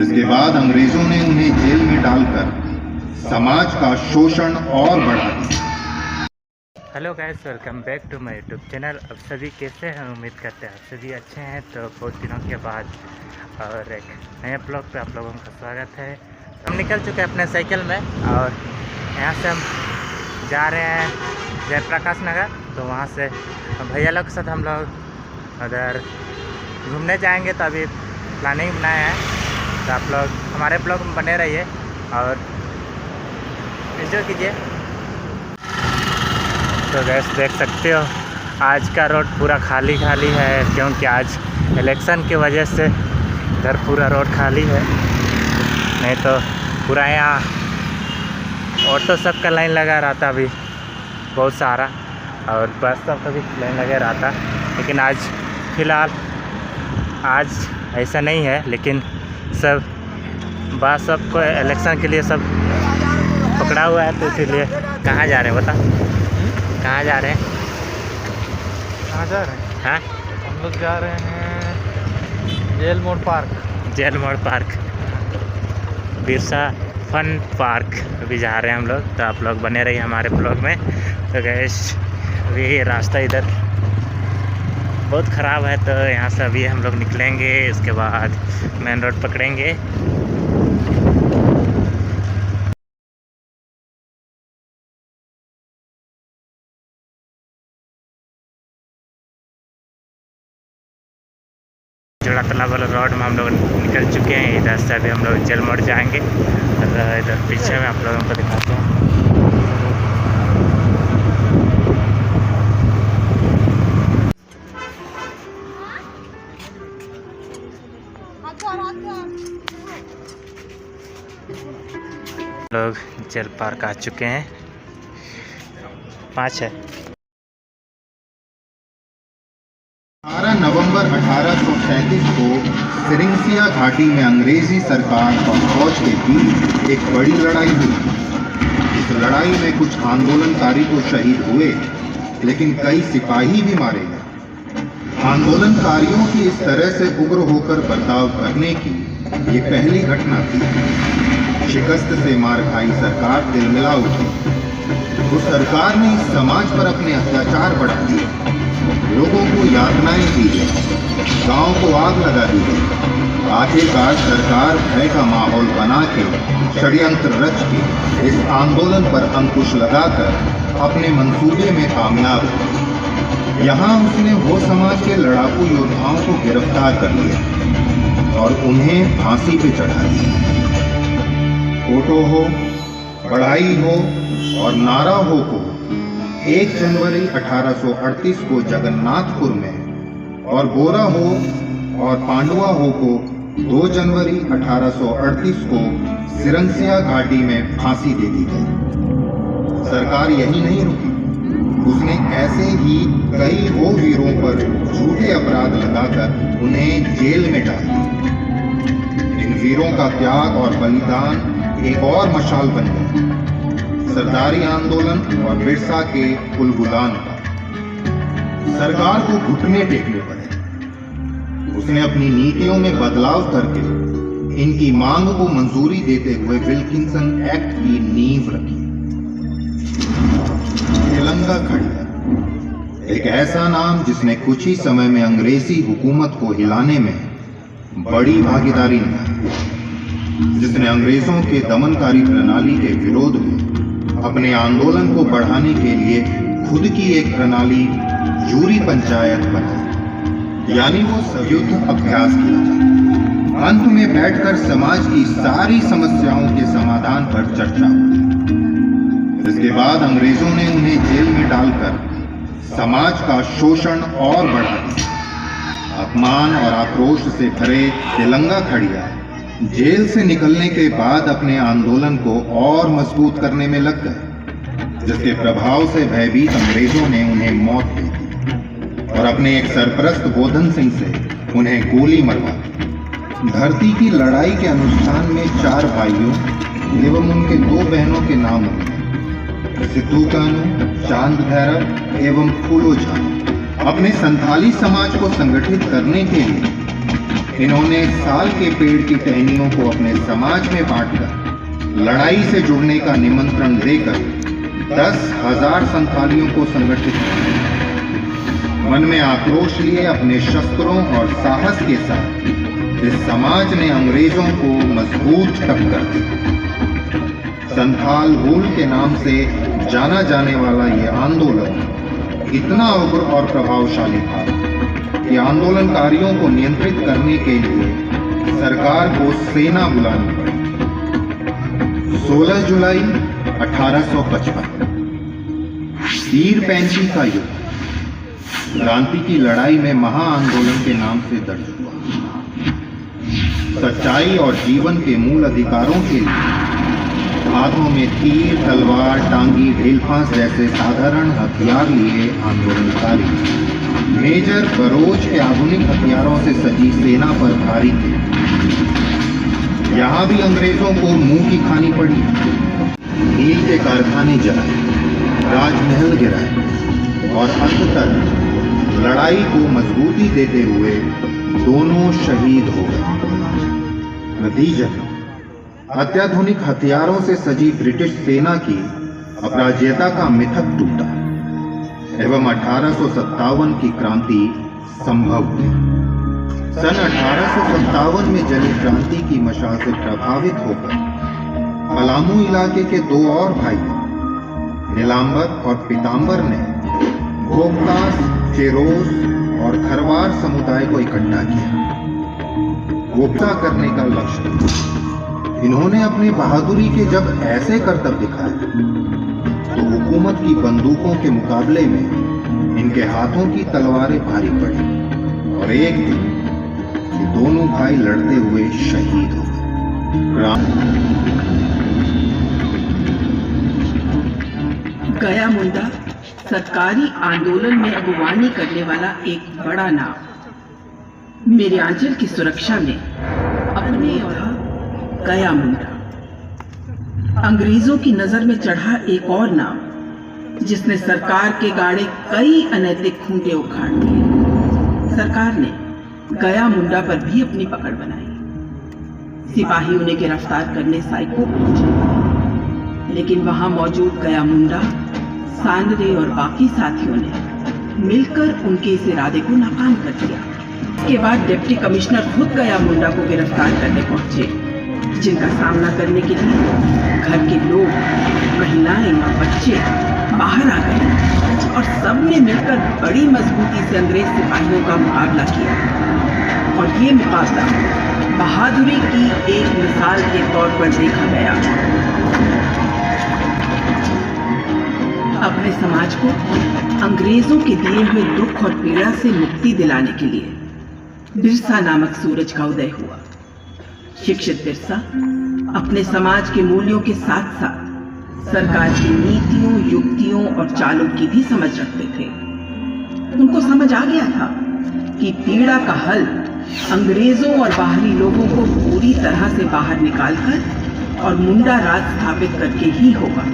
इसके बाद अंग्रेजों ने उन्हें जेल में डालकर समाज का शोषण और बढ़ा दिया। Hello guys, welcome back to my YouTube channel. अब सभी कैसे हैं? उम्मीद करते हैं आप सभी अच्छे हैं। तो बहुत दिनों के बाद और एक नए ब्लॉग पे आप लोगों का स्वागत है। हम निकल चुके हैं अपने साइकिल में और यहाँ से हम जा रहे हैं जयप्रकाश नगर। तो वहाँ से भैया लोग के साथ हम लोग उधर घूमने जाएंगे। तो अभी प्लानिंग बनाया है, तो आप लोग हमारे ब्लॉग में बने रहिए और एंजॉय कीजिए। तो गैस देख सकते हो आज का रोड पूरा खाली है, क्योंकि आज इलेक्शन की वजह से इधर पूरा रोड खाली है। नहीं तो पूरा यहाँ ऑटो सब का लाइन लगा रहा था अभी बहुत सारा, और बस सब का भी लाइन लगा रहा था। लेकिन आज फ़िलहाल आज ऐसा नहीं है, लेकिन सब बस सबको इलेक्शन के लिए सब पकड़ा हुआ है। तो इसीलिए कहाँ जा रहे हैं बता, कहाँ जा रहे हैं? कहाँ जा रहे हैं? हाँ, हम लोग जा रहे हैं जेल मोड़ पार्क, बिरसा फन पार्क अभी जा रहे हैं हम लोग। तो आप लोग बने रहिए हमारे ब्लॉग में। तो गैस अभी रास्ता इधर बहुत ख़राब है, तो यहाँ से अभी हम लोग निकलेंगे, इसके बाद मेन रोड पकड़ेंगे। जोड़ा तालाब वाला रोड में हम लोग निकल चुके हैं। इधर से अभी हम लोग जेल मोड़ जाएंगे। और इधर पीछे में आप लोगों को दिखाते हैं। लोग जेल पार्क आ चुके हैं। 5 है। 18 नवंबर 1837 को सिरिंसिया घाटी में अंग्रेजी सरकार और फौज के बीच एक बड़ी लड़ाई हुई। इस लड़ाई में कुछ आंदोलनकारी तो शहीद हुए, लेकिन कई सिपाही भी मारे गए। आंदोलनकारियों की इस तरह से उग्र होकर बर्ताव करने की ये पहली घटना थी। शिकस्त से मार खाई सरकार तिलमिला उठी। उस सरकार ने इस समाज पर अपने अत्याचार बढ़ा दिए, लोगों को यातनाएं दी गई, गांव को आग लगा दी गई। आखिरकार सरकार भय का माहौल बना के षड्यंत्र रच के इस आंदोलन पर अंकुश लगाकर अपने मंसूबे में कामयाब हुई। यहाँ उसने वो समाज के लड़ाकू योद्धाओं को गिरफ्तार कर लिया और उन्हें फांसी पे चढ़ा दिया। फोटो हो, पढ़ाई हो और नारा हो को 1 जनवरी 1838 को जगन्नाथपुर में, और गोरा हो और पांडुआ हो को 2 जनवरी 1838 को सिरंसिया घाटी में फांसी दे दी गई। सरकार यही नहीं रुकी, उसने ऐसे ही कई हो वीरों पर झूठे अपराध लगाकर उन्हें जेल में डाल दिया। इन वीरों का त्याग और बलिदान एक और मशाल बन गया सरदारी आंदोलन और बिरसा के उलगुलान का। सरकार को घुटने टेकने पड़े। उसने अपनी नीतियों में बदलाव करके इनकी मांग को मंजूरी देते हुए विल्किंसन एक्ट की नींव रखी। तेलंगा खड़िया, एक ऐसा नाम जिसने कुछ ही समय में अंग्रेजी हुकूमत को हिलाने में बड़ी भागीदारी निभाई, जिसने अंग्रेजों के दमनकारी प्रणाली के विरोध में अपने आंदोलन को बढ़ाने के लिए खुद की एक प्रणाली जूरी पंचायत बनाई, यानी वो संयुक्त अभ्यास किया। अंत में बैठकर समाज की सारी समस्याओं के समाधान पर चर्चा हुई। इसके बाद अंग्रेजों ने उन्हें जेल में डालकर समाज का शोषण और बढ़ा दिया। अपमान और आक्रोश से भरे तेलंगा खड़िया जेल से निकलने के बाद अपने आंदोलन को और मजबूत करने में लग गए, जिसके प्रभाव से भयभीत अंग्रेजों ने उन्हें मौत दे दी और अपने एक सरपरस्त गोधन सिंह से उन्हें गोली मरवा दी। धरती की लड़ाई के अनुष्ठान में 4 भाइयों एवं उनके 2 बहनों के नाम हुए, सिद्धू कानू, चांद भैरव एवं फूलो झान। अपने संथाली समाज को संगठित करने के लिए इन्होंने साल के पेड़ की टहनियों को अपने समाज में बांटकर लड़ाई से जुड़ने का निमंत्रण देकर 10,000 संथालियों को संगठित किया। मन में आक्रोश लिए अपने शस्त्रों और साहस के साथ इस समाज ने अंग्रेजों को मजबूत टक्कर दी। संथाल हुल के नाम से जाना जाने वाला यह आंदोलन इतना उग्र और प्रभावशाली था कि आंदोलनकारियों को नियंत्रित करने के लिए सरकार को सेना बुलानी पड़ी। 16 जुलाई 1855 तीर-पैंची का युद्ध क्रांति की लड़ाई में महाआंदोलन के नाम से दर्ज हुआ। सच्चाई और जीवन के मूल अधिकारों के लिए हाथों में तीर, तलवार, टांगी, ढेलफांस जैसे साधारण हथियार लिए आंदोलनकारी मेजर बरोच के आधुनिक हथियारों से सजी सेना पर भारी थे। यहाँ भी अंग्रेजों को मुंह की खानी पड़ी। नील के कारखाने जलाए, राजमहल गिराए और अंततः लड़ाई को मजबूती देते हुए दोनों शहीद हो गए। नतीजतन अत्याधुनिक हथियारों से सजी ब्रिटिश सेना की अपराजेयता का मिथक टूटा एवं 1857 की क्रांति संभव हुई। सन 1857 में जली क्रांति की मशाल से प्रभावित होकर पलामू इलाके के दो और भाई नीलांबर और पीतांबर ने भोगतास, चेरोस और खरवार समुदाय को इकट्ठा किया। गोपता करने का लक्ष्य। इन्होंने अपनी बहादुरी के जब ऐसे करतब दिखाए तो हुकूमत की बंदूकों के मुकाबले में इनके हाथों की तलवारें भारी पड़ी और एक दिन ये दोनों भाई लड़ते हुए शहीद हो गए। गया मुंडा सरकारी आंदोलन में अगुवानी करने वाला एक बड़ा नाम मेरे आंचल की सुरक्षा में अपने और गया मुंडा। अंग्रेजों की नजर में चढ़ा एक और नाम जिसने सरकार के गाड़े कई अनैतिक खूंटे उखाड़ दिए। सरकार ने गया मुंडा पर भी अपनी पकड़ बनाई। सिपाही उन्हें गिरफ्तार करने साइको पहुंचे, लेकिन वहां मौजूद गया मुंडा, सांडरे और बाकी साथियों ने मिलकर उनके इस इरादे को नाकाम कर दिया। इसके बाद डिप्टी कमिश्नर खुद गया मुंडा को गिरफ्तार करने पहुंचे, जिनका सामना करने के लिए घर के लोग, महिलाएं और बच्चे बाहर आ गए और सबने मिलकर बड़ी मजबूती से अंग्रेज सिपाहियों का मुकाबला किया। और ये मुकाबला बहादुरी की एक मिसाल के तौर पर देखा गया। अपने समाज को अंग्रेजों के दिए हुए दुख और पीड़ा से मुक्ति दिलाने के लिए बिरसा नामक सूरज का उदय हुआ। शिक्षित बिरसा अपने समाज के मूल्यों के साथ साथ सरकार की नीतियों, युक्तियों और चालों की भी समझ रखते थे। उनको समझ आ गया था कि पीड़ा का हल अंग्रेजों और बाहरी लोगों को पूरी तरह से बाहर निकालकर और मुंडा राज स्थापित करके ही होगा।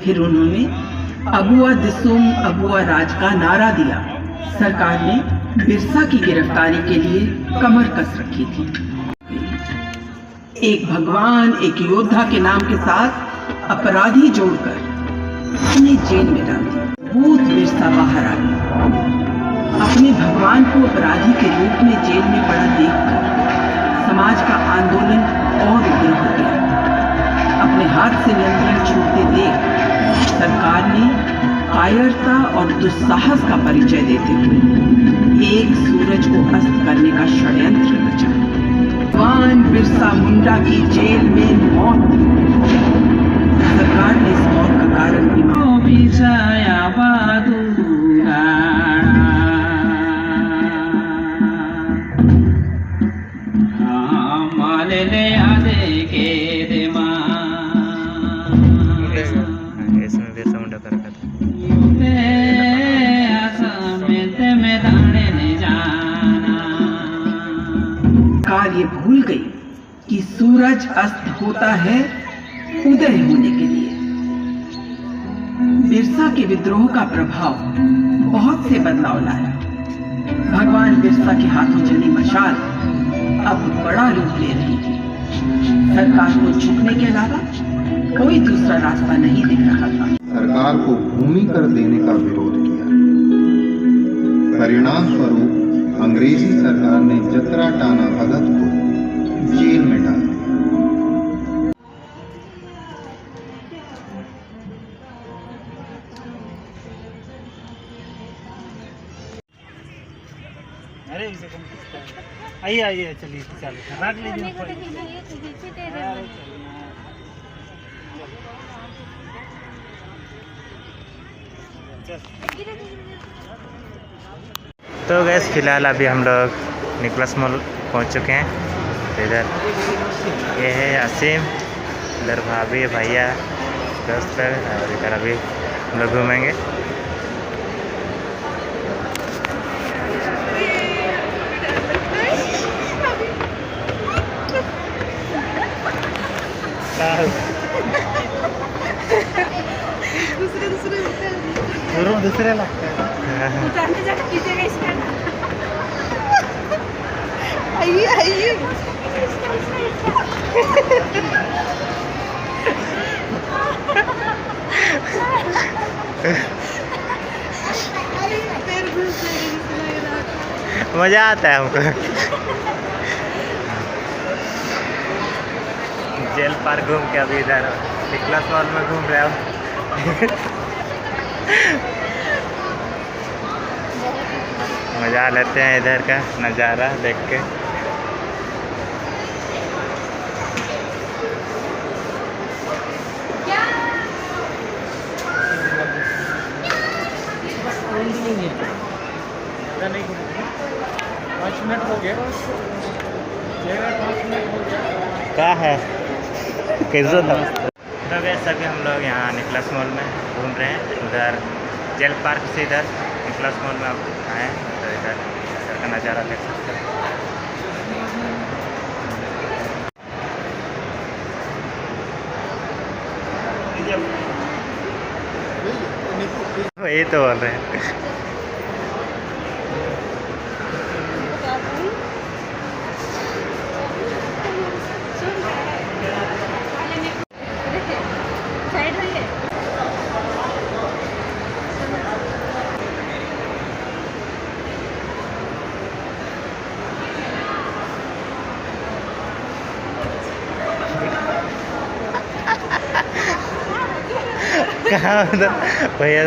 फिर उन्होंने अबुआ दिसुम अबुआ राज का नारा दिया। सरकार ने बिरसा की गिरफ्तारी के लिए कमर कस रखी थी। एक भगवान, एक योद्धा के नाम के साथ अपराधी जोड़कर उन्हें जेल में डाल दिया। भूत बिरसा बाहर आ गया। अपने भगवान को अपराधी के रूप में जेल में पड़ा देखकर समाज का आंदोलन और उग्र हो गया। अपने हाथ से नियंत्रण छूटते देख सरकार ने कायरता और दुस्साहस का परिचय देते हुए एक सूरज को अस्त करने का षड्यंत्र रचा। भगवान बिरसा मुंडा की जेल में मौत। सरकार ने इस मौत का कारण भी इसमें बिरसा मुंडा का रखा था। सरकार ये भूल गई कि सूरज अस्त होता है उदय होने के लिए। बिरसा के विद्रोह का प्रभाव बहुत से बदलाव लाया। भगवान बिरसा के हाथों चली मशाल अब बड़ा रूप ले रही थी। सरकार को झुकने के अलावा कोई दूसरा रास्ता नहीं दिख रहा था। सरकार को भूमि कर देने का विरोध किया। परिणाम स्वरूप अंग्रेजी सरकार ने जतरा टाना भगत को जेल में डाल दिया। अरे आइए आइए चलिए चलिए रख लीजिए ऊपर। तो गैस फिलहाल अभी हम लोग निकोलस मॉल पहुंच चुके हैं। तो इधर ये है असीम, इधर भाभी भैया दोस्त है, और इधर अभी हम लोग घूमेंगे। दूसरे लगते हैं। आइए आइए मज़ा आता है हमको। जेल पार्क घूम के अभी इधर निकोलस मॉल में घूम रहे हो। मज़ा लेते हैं इधर का नज़ारा देख के। क्या है कैसे था? तो वैसे अभी हम लोग यहाँ निकोलस मॉल में घूम रहे हैं। उधर जेल पार्क से इधर निकोलस मॉल में आए, तो इधर का नज़ारा देख सकते हैं। वही तो बोल रहे हैं। कहाँ उधर भैया